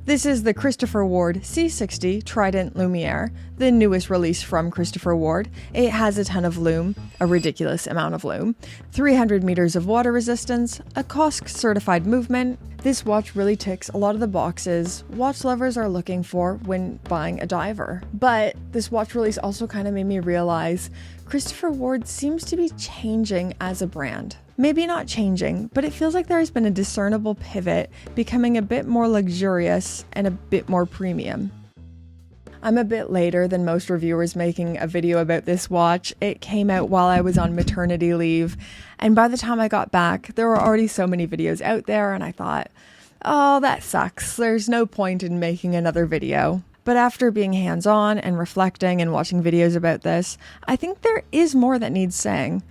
This is the Christopher Ward C60 Trident Lumière, the newest release from Christopher Ward. It has a ton of lume, a ridiculous amount of lume, 300 meters of water resistance, a COSC certified movement. This watch really ticks a lot of the boxes watch lovers are looking for when buying a diver. But this watch release also kind of made me realize Christopher Ward seems to be changing as a brand. Maybe not changing, but it feels like there has been a discernible pivot, becoming a bit more luxurious and a bit more premium. I'm a bit later than most reviewers making a video about this watch. It came out while I was on maternity leave, and by the time I got back, there were already so many videos out there, and I thought, oh, that sucks. There's no point in making another video. But after being hands-on and reflecting and watching videos about this, I think there is more that needs saying.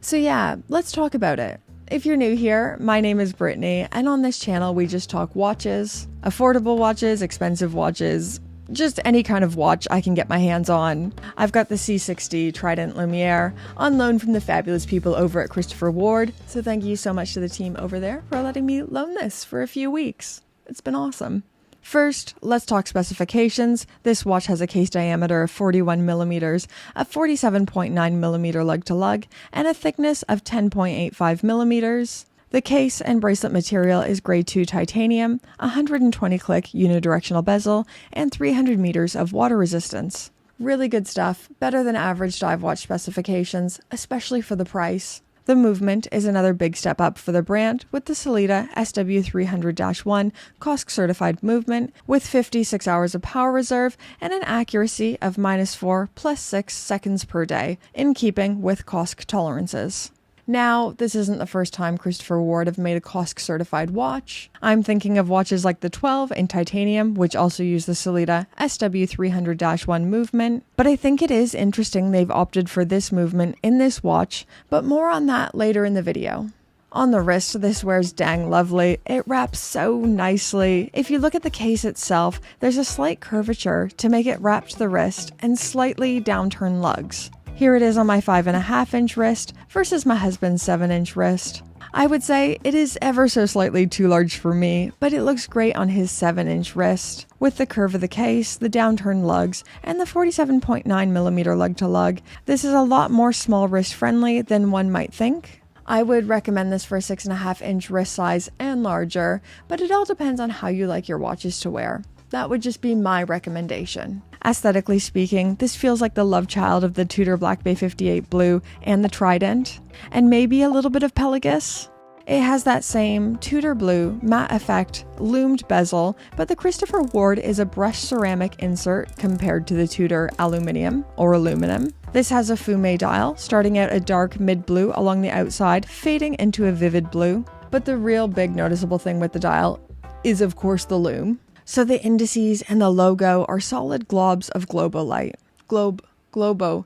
So yeah, let's talk about it. If you're new here, my name is Brittany, and on this channel we just talk watches, affordable watches, expensive watches, just any kind of watch I can get my hands on. I've got the C60 Trident Lumière on loan from the fabulous people over at Christopher Ward, so thank you so much to the team over there for letting me loan this for a few weeks. It's been awesome. First, let's talk specifications. This watch has a case diameter of 41 millimeters, a 47.9 millimeter lug to lug, and a thickness of 10.85 millimeters. The case and bracelet material is grade 2 titanium, 120 click unidirectional bezel, and 300 meters of water resistance. Really good stuff, better than average dive watch specifications, especially for the price. The movement is another big step up for the brand with the Sellita SW300-1 COSC certified movement with 56 hours of power reserve and an accuracy of -4 + 6 seconds per day, in keeping with COSC tolerances. Now, this isn't the first time Christopher Ward have made a COSC certified watch. I'm thinking of watches like the 12 in titanium, which also use the Sellita SW300-1 movement, but I think it is interesting they've opted for this movement in this watch, but more on that later in the video. On the wrist, this wears dang lovely. It wraps so nicely. If you look at the case itself, there's a slight curvature to make it wrap to the wrist and slightly downturned lugs. Here it is on my 5.5-inch wrist versus my husband's 7-inch wrist. I would say it is ever so slightly too large for me, but it looks great on his 7-inch wrist. With the curve of the case, the downturned lugs, and the 47.9 millimeter lug to lug, this is a lot more small wrist friendly than one might think. I would recommend this for a 6.5-inch wrist size and larger, but it all depends on how you like your watches to wear. That would just be my recommendation. Aesthetically speaking, this feels like the love child of the Tudor Black Bay 58 Blue and the Trident, and maybe a little bit of Pelagos. It has that same Tudor Blue matte effect lumed bezel, but the Christopher Ward is a brushed ceramic insert compared to the Tudor aluminium or aluminum. This has a fume dial, starting out a dark mid-blue along the outside, fading into a vivid blue. But the real big noticeable thing with the dial is of course the lume. So the indices and the logo are solid globs of globolite. Globolite.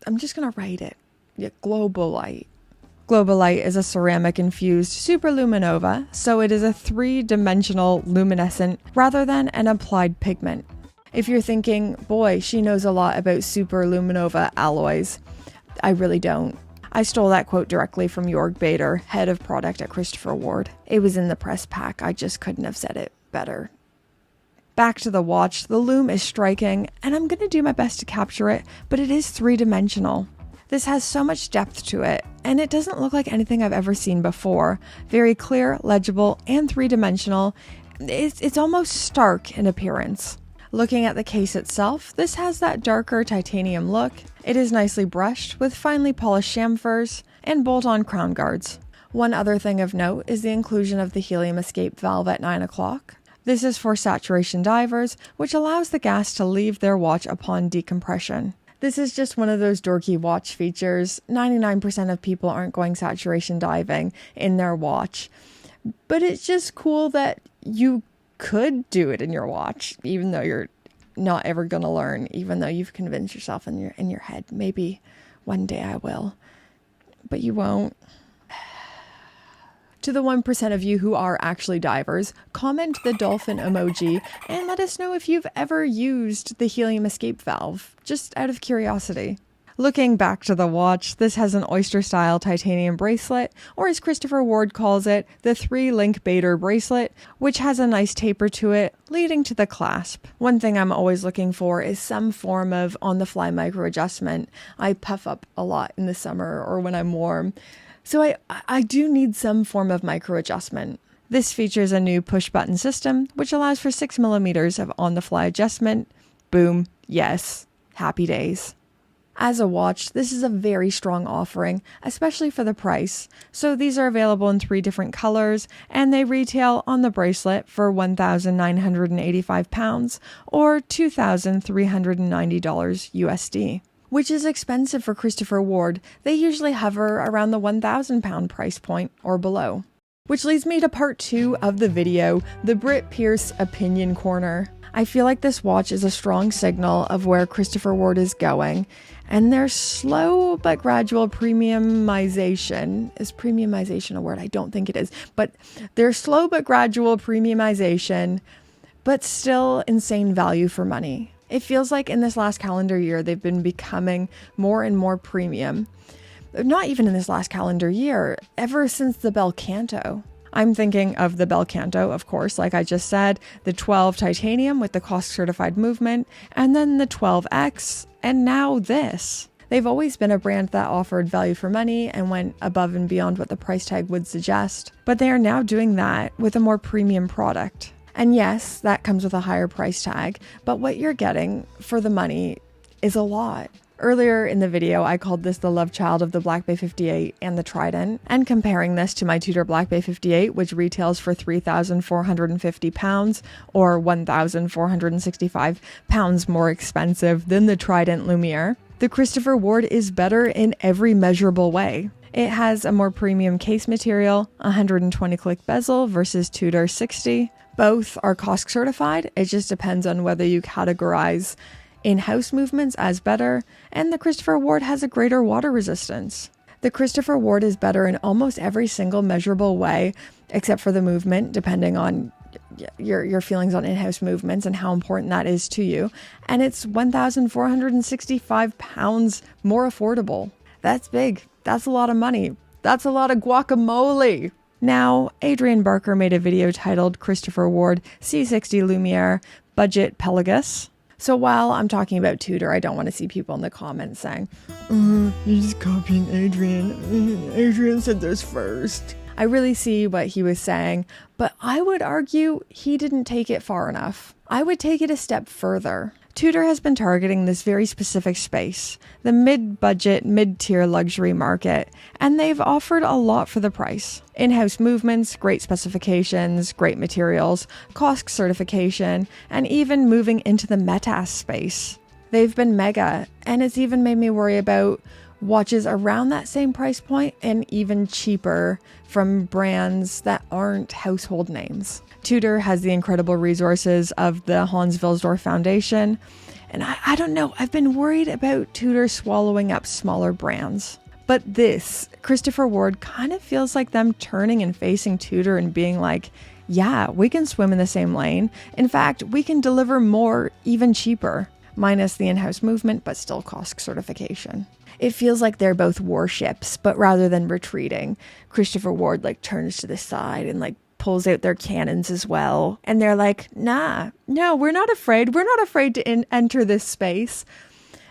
I'm just gonna write it. Yeah, globolite. Globolite is a ceramic-infused superluminova, so it is a 3-dimensional luminescent rather than an applied pigment. If you're thinking, boy, she knows a lot about superluminova alloys, I really don't. I stole that quote directly from Jörg Bader, head of product at Christopher Ward. It was in the press pack, I just couldn't have said it better. Back to the watch, the lume is striking, and I'm going to do my best to capture it, but it is 3-dimensional. This has so much depth to it, and it doesn't look like anything I've ever seen before. Very clear, legible, and 3-dimensional. It's almost stark in appearance. Looking at the case itself, this has that darker titanium look. It is nicely brushed with finely polished chamfers and bolt-on crown guards. One other thing of note is the inclusion of the helium escape valve at 9 o'clock. This is for saturation divers, which allows the gas to leave their watch upon decompression. This is just one of those dorky watch features. 99% of people aren't going saturation diving in their watch, but it's just cool that you could do it in your watch, even though you're not ever gonna learn, even though you've convinced yourself in your head, maybe one day I will, but you won't. To the 1% of you who are actually divers, comment the dolphin emoji and let us know if you've ever used the helium escape valve, just out of curiosity. Looking back to the watch, this has an oyster-style titanium bracelet, or as Christopher Ward calls it, the 3-link Bader bracelet, which has a nice taper to it, leading to the clasp. One thing I'm always looking for is some form of on-the-fly micro-adjustment. I puff up a lot in the summer or when I'm warm, so I do need some form of micro-adjustment. This features a new push-button system, which allows for 6mm of on-the-fly adjustment. Boom, yes, happy days. As a watch, this is a very strong offering, especially for the price. So these are available in 3 different colors, and they retail on the bracelet for £1,985 or $2,390 USD, which is expensive for Christopher Ward. They usually hover around the £1,000 price point or below. Which leads me to part 2 of the video, the Brit Pierce Opinion Corner. I feel like this watch is a strong signal of where Christopher Ward is going, and their slow but gradual premiumization, is premiumization a word? I don't think it is, but their slow but gradual premiumization, but still insane value for money. It feels like in this last calendar year, they've been becoming more and more premium. Not even in this last calendar year, ever since the Bel Canto. I'm thinking of the Bel Canto, of course, like I just said, the 12 titanium with the cost certified movement, and then the 12X, and now this. They've always been a brand that offered value for money and went above and beyond what the price tag would suggest, but they are now doing that with a more premium product. And yes, that comes with a higher price tag, but what you're getting for the money is a lot. Earlier in the video, I called this the love child of the Black Bay 58 and the Trident, and comparing this to my Tudor Black Bay 58, which retails for £3,450 or £1,465 more expensive than the Trident Lumière. The Christopher Ward is better in every measurable way. It has a more premium case material, 120 click bezel versus Tudor 60. Both are cost certified. It just depends on whether you categorize in-house movements as better, and the Christopher Ward has a greater water resistance. The Christopher Ward is better in almost every single measurable way, except for the movement, depending on your feelings on in-house movements and how important that is to you. And it's £1,465 more affordable. That's big. That's a lot of money. That's a lot of guacamole. Now, Adrian Barker made a video titled Christopher Ward C60 Lumière Budget Pelagos. So while I'm talking about Tudor, I don't want to see people in the comments saying, you're just copying Adrian. Adrian said this first. I really see what he was saying, but I would argue he didn't take it far enough. I would take it a step further. Tudor has been targeting this very specific space, the mid-budget, mid-tier luxury market, and they've offered a lot for the price. In-house movements, great specifications, great materials, cost certification, and even moving into the METAS space. They've been mega, and it's even made me worry about watches around that same price point and even cheaper from brands that aren't household names. Tudor has the incredible resources of the Hans Wilsdorf Foundation, and I don't know, I've been worried about Tudor swallowing up smaller brands. But this, Christopher Ward, kind of feels like them turning and facing Tudor and being like, yeah, we can swim in the same lane. In fact, we can deliver more, even cheaper, minus the in-house movement, but still cost certification. It feels like they're both warships, but rather than retreating, Christopher Ward turns to the side and pulls out their cannons as well. And they're like, no, we're not afraid. We're not afraid to enter this space.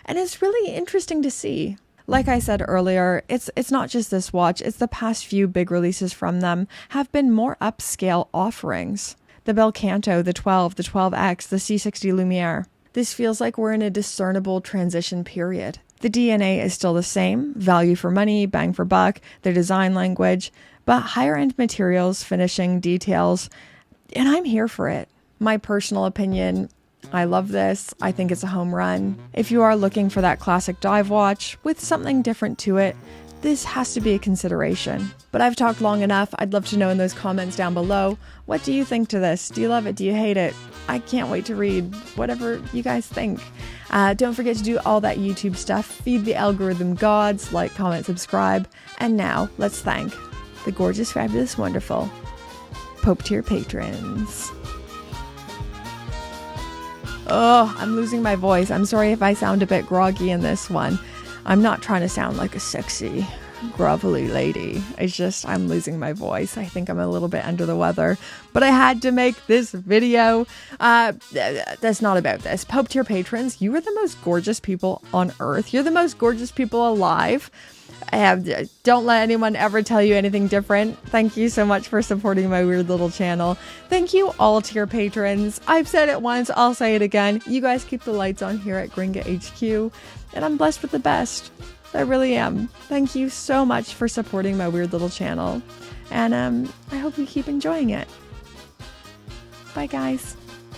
And it's really interesting to see. Like I said earlier, it's not just this watch. It's the past few big releases from them have been more upscale offerings. The Bel Canto, the 12, the 12X, the C60 Lumière. This feels like we're in a discernible transition period. The DNA is still the same, value for money, bang for buck, their design language, but higher end materials, finishing, details, and I'm here for it. My personal opinion, I love this. I think it's a home run. If you are looking for that classic dive watch with something different to it, this has to be a consideration. But I've talked long enough. I'd love to know in those comments down below. What do you think to this? Do you love it? Do you hate it? I can't wait to read whatever you guys think. Don't forget to do all that YouTube stuff. Feed the algorithm gods, like, comment, subscribe. And now, let's thank the gorgeous, fabulous, wonderful Pope tier patrons. Oh, I'm losing my voice. I'm sorry if I sound a bit groggy in this one. I'm not trying to sound like a sexy, grovelly lady. It's just I'm losing my voice. I think I'm a little bit under the weather, but I had to make this video. That's not about this. Pope tier patrons, you are the most gorgeous people on earth. You're the most gorgeous people alive. Don't let anyone ever tell you anything different. Thank you so much for supporting my weird little channel. Thank you all tier patrons. I've said it once, I'll say it again. You guys keep the lights on here at Gringa HQ, and I'm blessed with the best. I really am. Thank you so much for supporting my weird little channel, and I hope you keep enjoying it. Bye guys.